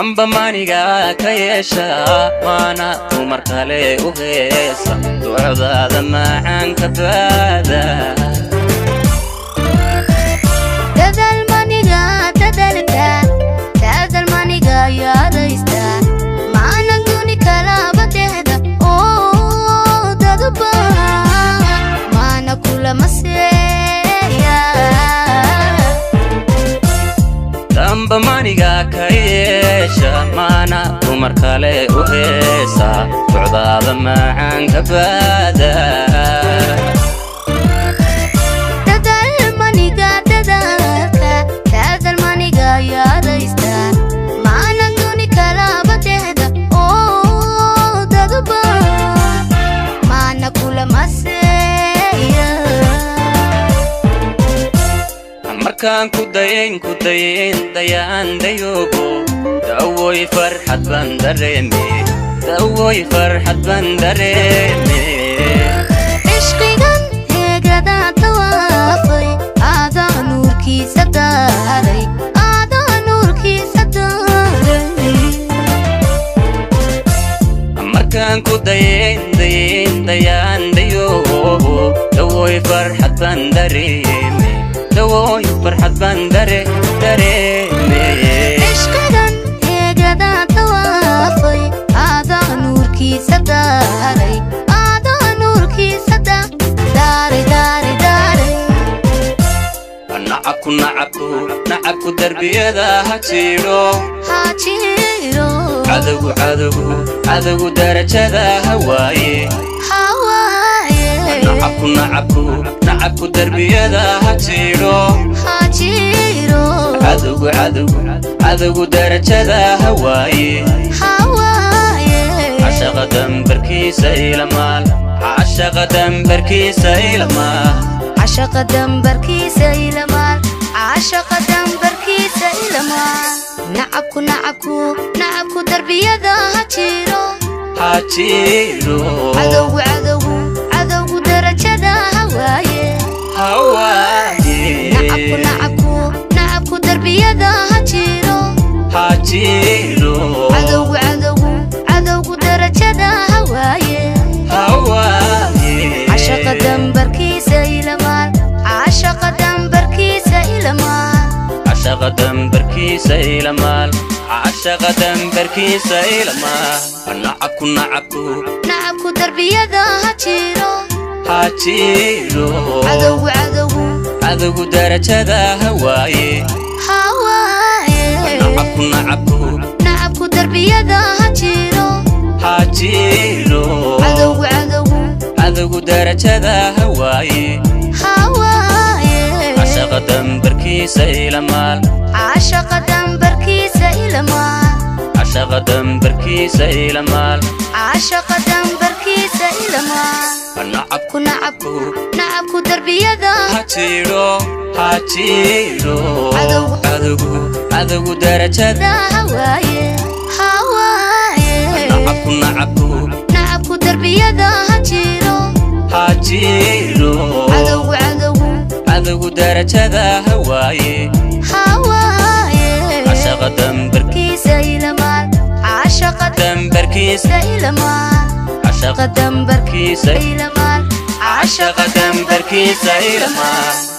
amba maniga kayesha wana umar kale ugeesa ducadaada macaan ka baada dadal maniga yaadaysta maana duni kala badehda oo dadba maana kula maseya amba maniga kayesha mana umar kale ugeesa ducadaada macaan ka baada dadal maniga yaadaysta maana duni kala badehda oo dadba maana kula maseya markaan ku dayin dayaan dayogo dawoy farxad baan dareeme ishqigan heegada tawaafay aada nuurkiisa daaray markaan ku dayin dayaan dayogo dawoy farxad baan dareeme dawoy farxad baan dareeme ishqigan heegada tawaafay aada nuurkiisa daaray nacabku darbiyada hajiro cadogu darajada hawaaye nacabku darbiyada hajiro cadogu darajada hawaaye cashaqa dambarkiisa ilamaal nacabku darbiyada hajiro cadogu darajada hawaaye nacabku darbiyada hajiro cadogu darajada hawaaye cashaqa dambarkiisa ilamaal nacabku darbiyada hajiro cadogu darajada hawaaye nacabku darbiyada hajiro cadogu darajada hawaaye cashaqa dambarkiisa ilamaal nacabku darbiyada hajiro cadogu darajada hawaaye nacabku darbiyada hajiro cadogu darajada hawaaye cashaqa dambarkiisa ilamaal